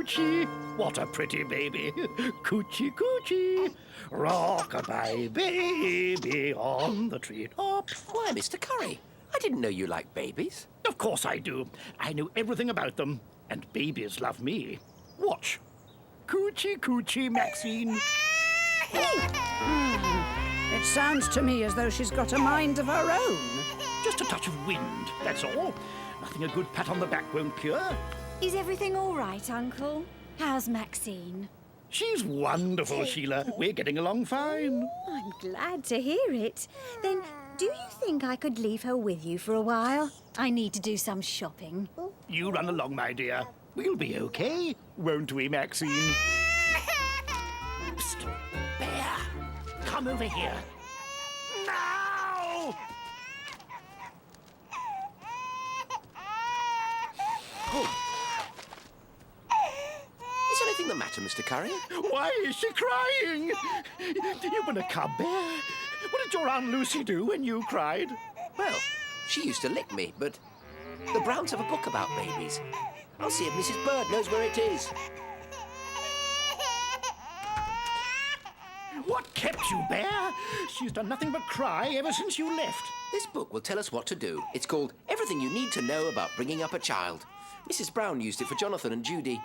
Coochie, what a pretty baby. Coochie, coochie, rock-a-bye baby on the treetop. Why, Mr. Curry, I didn't know you liked babies. Of course I do. I know everything about them, and babies love me. Watch. Coochie, coochie, Maxine. It sounds to me as though she's got a mind of her own. Just a touch of wind, that's all. Nothing a good pat on the back won't cure. Is everything all right, Uncle? How's Maxine? She's wonderful, Sheila. We're getting along fine. I'm glad to hear it. Then, do you think I could leave her with you for a while? I need to do some shopping. You run along, my dear. We'll be okay, won't we, Maxine? Psst! Bear! Come over here. Now! Oh. Is anything the matter, Mr. Curry? Why is she crying? You've been a cub, Bear. What did your Aunt Lucy do when you cried? Well, she used to lick me, but the Browns have a book about babies. I'll see if Mrs. Bird knows where it is. What kept you, Bear? She's done nothing but cry ever since you left. This book will tell us what to do. It's called Everything You Need to Know About Bringing Up a Child. Mrs. Brown used it for Jonathan and Judy.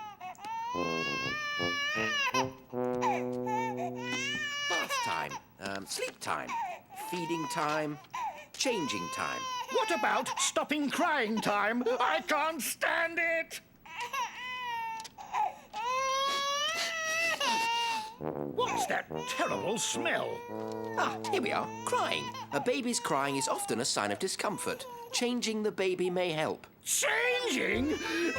Bath time, sleep time, feeding time, changing time. What about stopping crying time? I can't stand it! What's that terrible smell? Ah, here we are, crying. A baby's crying is often a sign of discomfort. Changing the baby may help. Changing?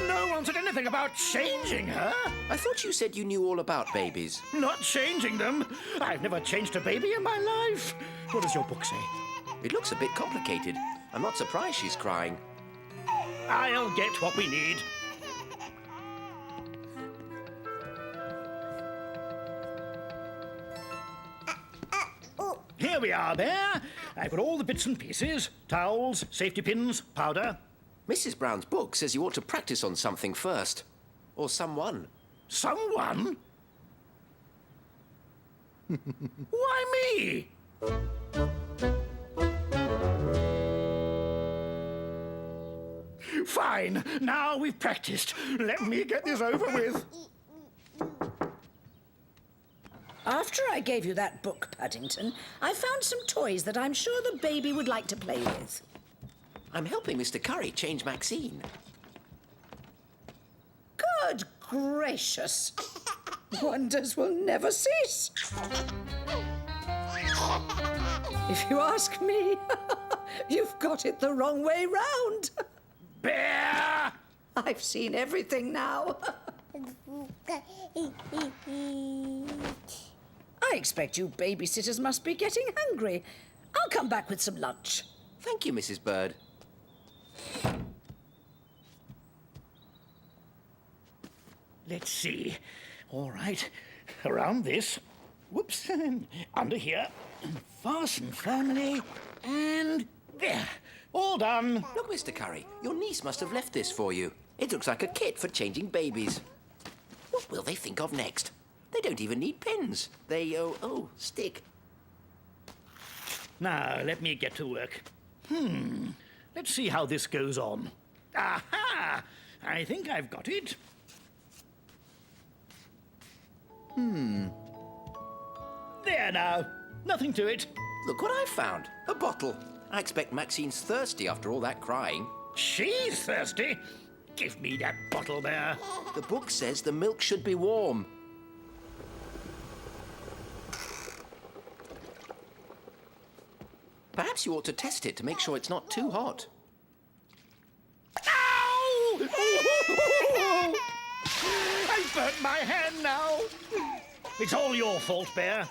No one said anything about changing her. I thought you said you knew all about babies. Not changing them. I've never changed a baby in my life. What does your book say? It looks a bit complicated. I'm not surprised she's crying. I'll get what we need. Here we are, Bear. I've got all the bits and pieces. Towels, safety pins, powder. Mrs. Brown's book says you ought to practice on something first. Or someone. Someone? Why me? Fine. Now we've practiced. Let me get this over with. After I gave you that book, Paddington, I found some toys that I'm sure the baby would like to play with. I'm helping Mr. Curry change Maxine. Good gracious! Wonders will never cease. If you ask me, you've got it the wrong way round. Bear! I've seen everything now. I expect you babysitters must be getting hungry. I'll come back with some lunch. Thank you, Mrs. Bird. Let's see. All right. Around this. Whoops. Under here. Fasten firmly. And there. All done. Look, Mr. Curry, your niece must have left this for you. It looks like a kit for changing babies. What will they think of next? They don't even need pins. They, stick. Now, let me get to work. Let's see how this goes on. Aha! I think I've got it. There now. Nothing to it. Look what I found. A bottle. I expect Maxine's thirsty after all that crying. She's thirsty. Give me that bottle there. The book says the milk should be warm. Perhaps you ought to test it to make sure it's not too hot. Ow! I burnt my hand now. It's all your fault, Bear.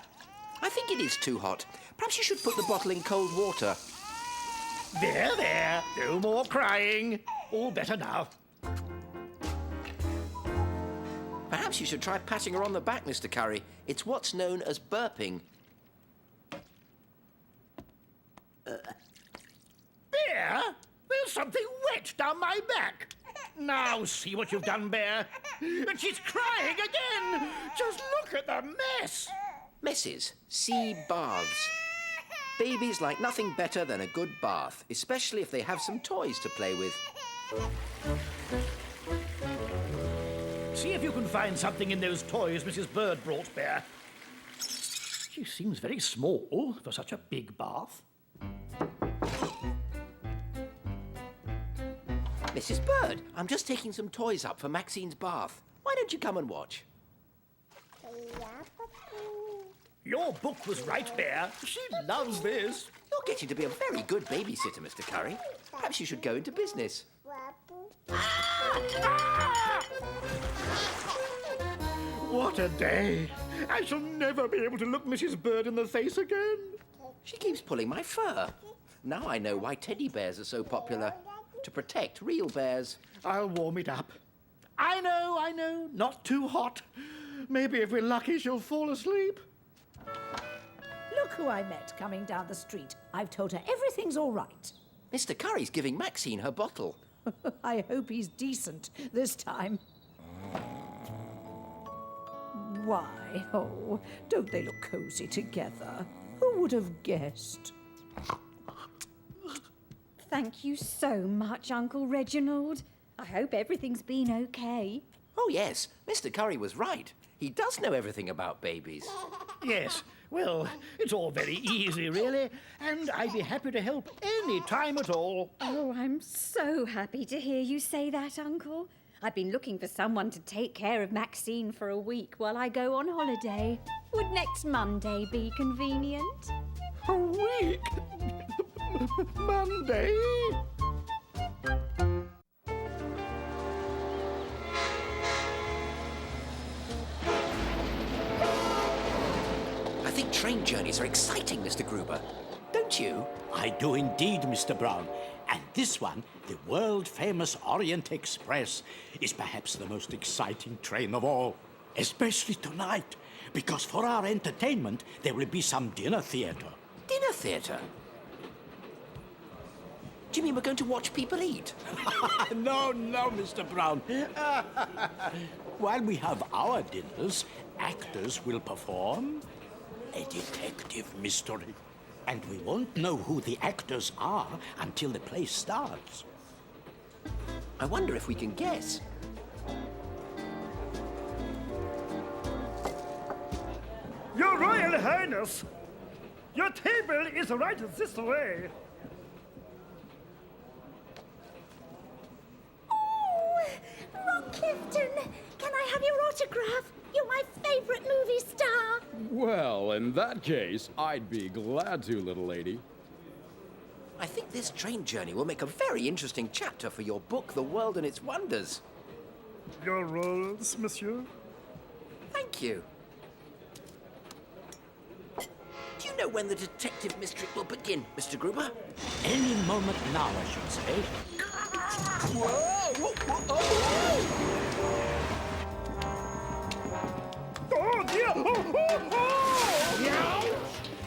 I think it is too hot. Perhaps you should put the bottle in cold water. There. No more crying. All better now. Perhaps you should try patting her on the back, Mr. Curry. It's what's known as burping. Bear? There's something wet down my back. Now see what you've done, Bear. And she's crying again! Just look at the mess! Messes, sea baths. Babies like nothing better than a good bath, especially if they have some toys to play with. See if you can find something in those toys Mrs. Bird brought, Bear. She seems very small for such a big bath. Mrs. Bird, I'm just taking some toys up for Maxine's bath. Why don't you come and watch? Your book was right, Bear. She loves this. You're getting to be a very good babysitter, Mr. Curry. Perhaps you should go into business. What a day. I shall never be able to look Mrs. Bird in the face again. She keeps pulling my fur. Now I know why teddy bears are so popular. To protect real bears. I'll warm it up. I know. Not too hot. Maybe if we're lucky, she'll fall asleep. Look who I met coming down the street. I've told her everything's all right. Mr. Curry's giving Maxine her bottle. I hope he's decent this time. Why, oh, don't they look cosy together? Who would have guessed? Thank you so much, Uncle Reginald. I hope everything's been okay. Oh, yes, Mr. Curry was right. He does know everything about babies. Yes, well, it's all very easy, really, and I'd be happy to help any time at all. Oh, I'm so happy to hear you say that, Uncle. I've been looking for someone to take care of Maxine for a week while I go on holiday. Would next Monday be convenient? A week? Monday? I think train journeys are exciting, Mr. Gruber. Don't you? I do indeed, Mr. Brown. And this one, the world-famous Orient Express, is perhaps the most exciting train of all. Especially tonight, because for our entertainment, there will be some dinner theatre. Dinner theatre? Do you mean we're going to watch people eat? No, Mr. Brown. While we have our dinners, actors will perform a detective mystery. And we won't know who the actors are until the play starts. I wonder if we can guess. Your Royal Highness, your table is right this way. Oh, Rock Clifton, can I have your autograph? You're my favourite movie star. Well, in that case, I'd be glad to, little lady. I think this train journey will make a very interesting chapter for your book, The World and Its Wonders. Your rolls, monsieur? Thank you. Do you know when the detective mystery will begin, Mr. Gruber? Any moment now, I should say. Oh, dear!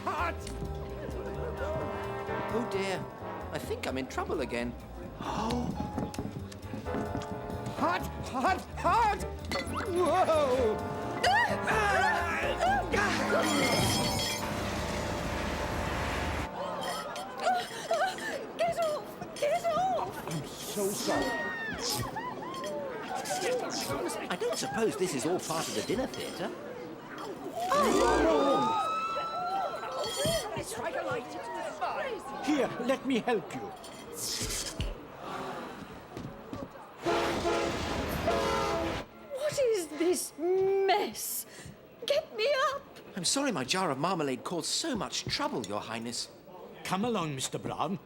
Hot! Oh dear, I think I'm in trouble again. Hot! Whoa! Get off! Get off! I'm so sorry. I don't suppose this is all part of the dinner theatre. Strike a light. Here, let me help you. What is this mess? Get me up! I'm sorry my jar of marmalade caused so much trouble, Your Highness. Come along, Mr. Brown.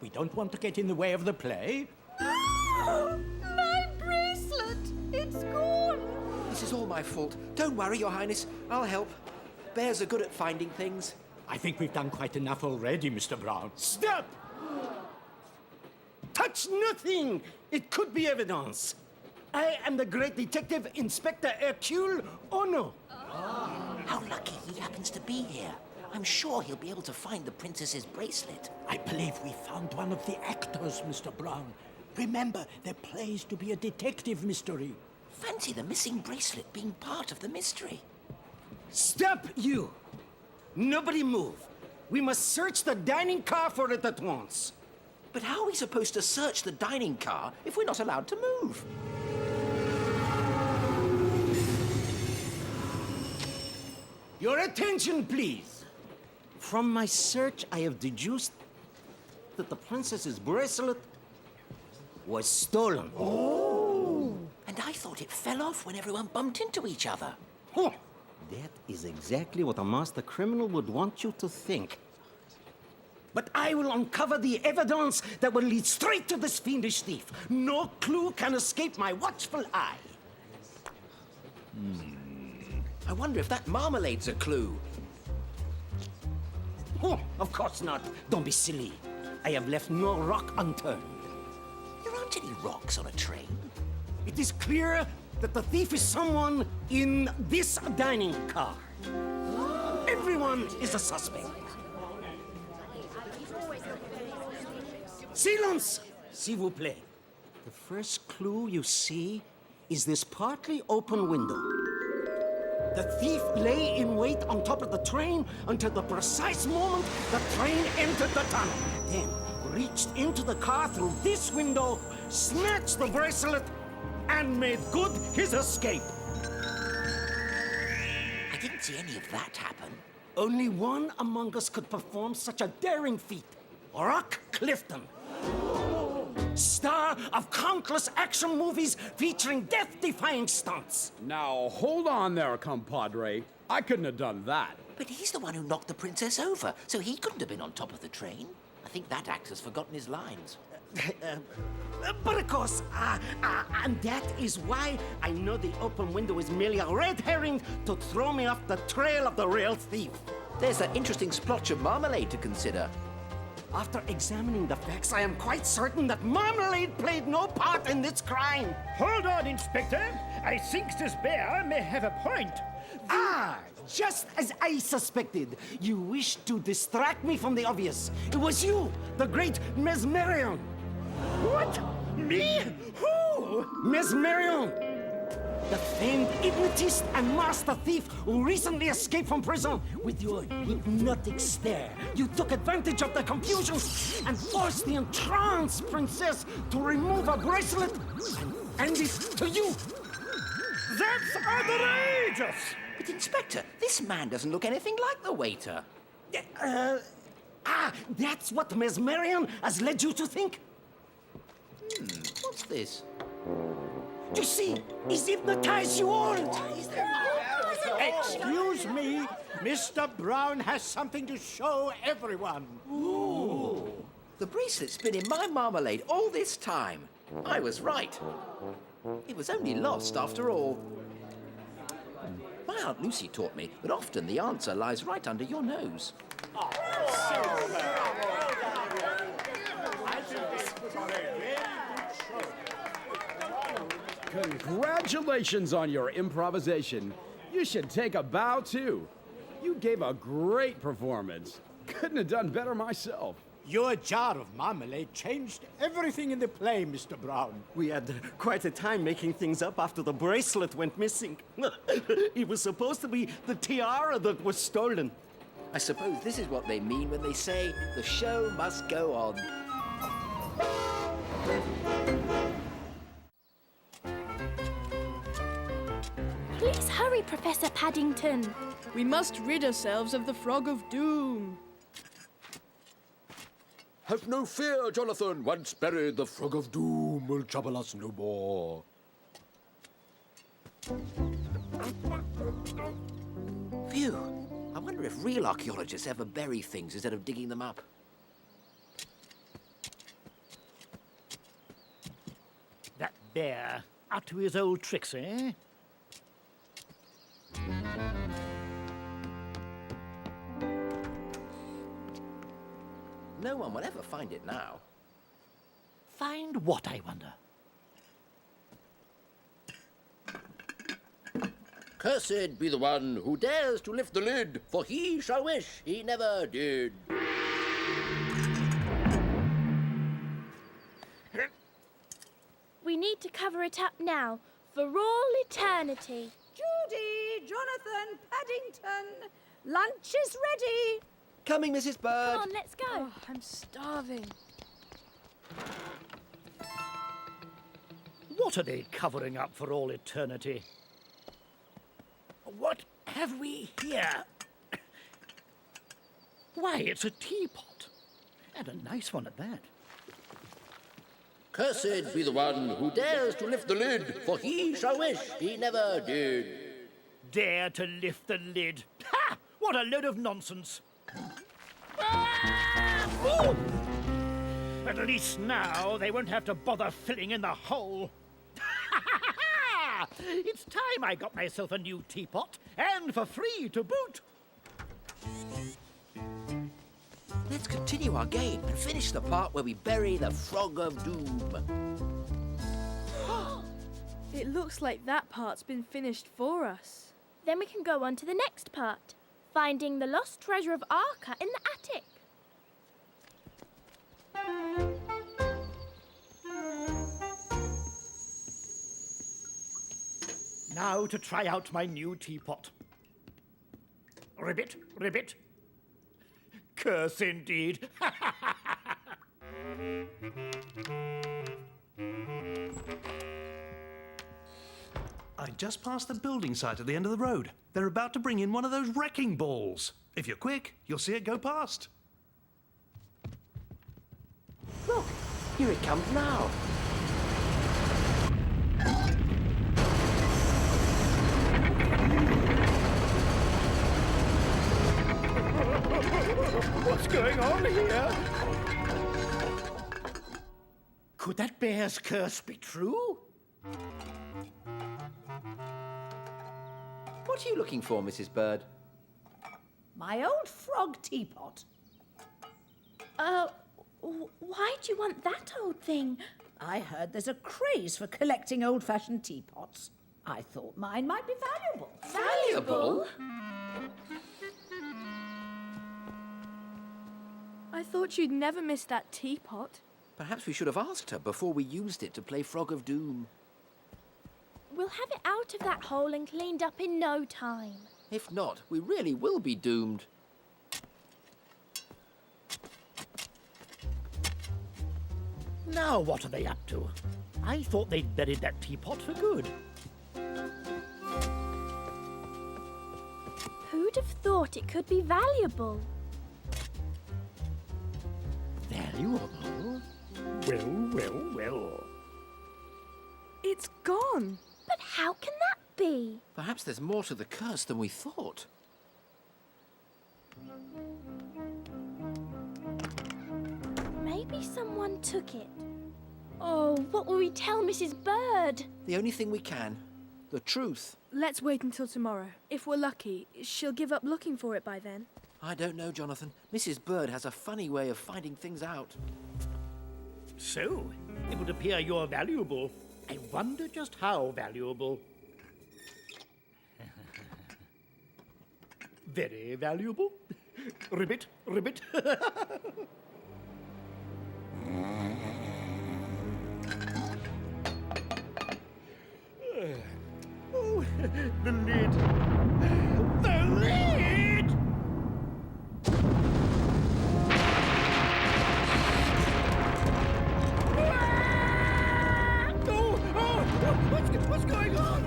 We don't want to get in the way of the play. My bracelet! It's gone! This is all my fault. Don't worry, Your Highness. I'll help. Bears are good at finding things. I think we've done quite enough already, Mr. Brown. Stop! Touch nothing! It could be evidence. I am the great detective, Inspector Hercule Ono. How lucky he happens to be here. I'm sure he'll be able to find the princess's bracelet. I believe we found one of the actors, Mr. Brown. Remember, there plays to be a detective mystery. Fancy the missing bracelet being part of the mystery. Stop, you! Nobody move. We must search the dining car for it at once. But how are we supposed to search the dining car if we're not allowed to move? Your attention, please. From my search, I have deduced that the princess's bracelet was stolen. And I thought it fell off when everyone bumped into each other. Huh. That is exactly what a master criminal would want you to think. But I will uncover the evidence that will lead straight to this fiendish thief. No clue can escape my watchful eye. I wonder if that marmalade's a clue. Oh, of course not. Don't be silly. I have left no rock unturned. There aren't any rocks on a train. It is clear that the thief is someone in this dining car. Everyone is a suspect. Silence, s'il vous plaît. The first clue you see is this partly open window. The thief lay in wait on top of the train until the precise moment the train entered the tunnel. Then reached into the car through this window, snatched the bracelet, and made good his escape. I didn't see any of that happen. Only one among us could perform such a daring feat. Rock Clifton. Star of countless action movies featuring death-defying stunts. Now, hold on there, compadre. I couldn't have done that. But he's the one who knocked the princess over, so he couldn't have been on top of the train. I think that actor's forgotten his lines. But of course, and that is why I know the open window is merely a red herring to throw me off the trail of the real thief. There's that interesting splotch of marmalade to consider. After examining the facts, I am quite certain that marmalade played no part in this crime. Hold on, Inspector. I think this bear may have a point. Just as I suspected. You wished to distract me from the obvious. It was you, the great Mesmerion. What? Me? Who? Mesmerion, the famed hypnotist and master thief who recently escaped from prison. With your hypnotic stare, you took advantage of the confusion and forced the entranced princess to remove a bracelet and hand it to you. That's outrageous! But Inspector, this man doesn't look anything like the waiter. That's what Mesmerion has led you to think? What's this? You see, he's hypnotized you all. Excuse me, Mr. Brown has something to show everyone. The bracelet's been in my marmalade all this time. I was right. It was only lost after all. My Aunt Lucy taught me that often the answer lies right under your nose. Congratulations on your improvisation. You should take a bow, too. You gave a great performance. Couldn't have done better myself. Your jar of marmalade changed everything in the play, Mr. Brown. We had quite a time making things up after the bracelet went missing. It was supposed to be the tiara that was stolen. I suppose this is what they mean when they say the show must go on. Please hurry, Professor Paddington. We must rid ourselves of the Frog of Doom. Have no fear, Jonathan. Once buried, the Frog of Doom will trouble us no more. Phew. I wonder if real archaeologists ever bury things instead of digging them up. That bear, up to his old tricks, eh? No one will ever find it now. Find what, I wonder? Cursed be the one who dares to lift the lid, for he shall wish he never did. We need to cover it up now. For all eternity. Judy, Jonathan, Paddington, lunch is ready. Coming, Mrs. Bird. Come on, let's go. Oh, I'm starving. What are they covering up for all eternity? What have we here? Why, it's a teapot. And a nice one at that. Cursed be the one who dares to lift the lid, for he shall wish he never did. Dare to lift the lid. Ha! What a load of nonsense. Ah! Ooh! At least now they won't have to bother filling in the hole. It's time I got myself a new teapot, and for free to boot. Let's continue our game and finish the part where we bury the Frog of Doom. It looks like that part's been finished for us. Then we can go on to the next part. Finding the lost treasure of Arca in the attic. Now to try out my new teapot. Ribbit, ribbit. Curse indeed. I just passed the building site at the end of the road. They're about to bring in one of those wrecking balls. If you're quick, you'll see it go past. Look, here it comes now. What's going on here? Could that bear's curse be true? What are you looking for, Mrs. Bird? My old frog teapot. Why do you want that old thing? I heard there's a craze for collecting old-fashioned teapots. I thought mine might be valuable. Valuable? I thought you'd never miss that teapot. Perhaps we should have asked her before we used it to play Frog of Doom. We'll have it out of that hole and cleaned up in no time. If not, we really will be doomed. Now what are they up to? I thought they'd buried that teapot for good. Who'd have thought it could be valuable? Valuable? Well, well, well. It's gone. But how can that be? Perhaps there's more to the curse than we thought. Maybe someone took it. Oh, what will we tell Mrs. Bird? The only thing we can. The truth. Let's wait until tomorrow. If we're lucky, she'll give up looking for it by then. I don't know, Jonathan. Mrs. Bird has a funny way of finding things out. So, it would appear you're valuable. I wonder just how valuable. Very valuable. Ribbit, ribbit. Oh, the lid. The lid! What's going on?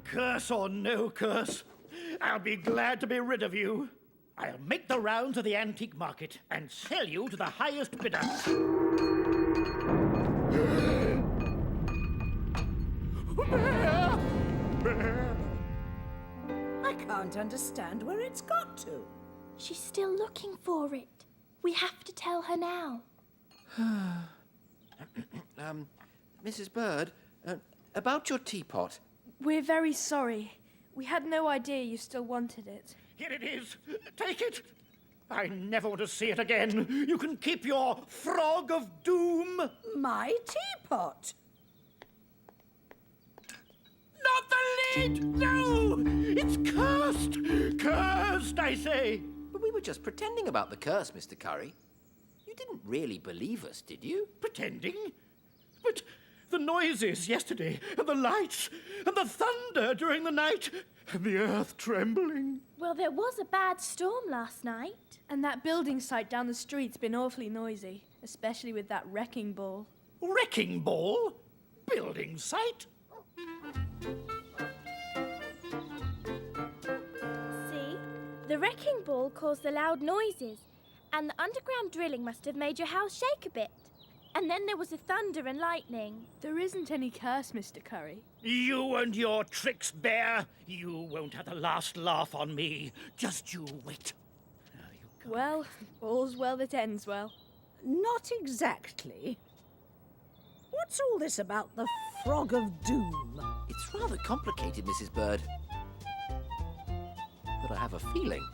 Curse or no curse, I'll be glad to be rid of you. I'll make the rounds of the antique market and sell you to the highest bidder. I can't understand where it's got to. She's still looking for it. We have to tell her now. Mrs. Bird, about your teapot. We're very sorry. We had no idea you still wanted it. Here it is. Take it. I never want to see it again. You can keep your Frog of Doom. My teapot. Not the lid! No! It's cursed! Cursed, I say! But we were just pretending about the curse, Mr. Curry. You didn't really believe us, did you? Pretending? But the noises yesterday, and the lights, and the thunder during the night, and the earth trembling. Well, there was a bad storm last night. And that building site down the street's been awfully noisy, especially with that wrecking ball. Wrecking ball? Building site? See? The wrecking ball caused the loud noises, and the underground drilling must have made your house shake a bit. And then there was the thunder and lightning. There isn't any curse, Mr. Curry. You and your tricks, Bear. You won't have the last laugh on me. Just you wait. Well, all's well that ends well. Not exactly. What's all this about the Frog of Doom? It's rather complicated, Mrs. Bird. But I have a feeling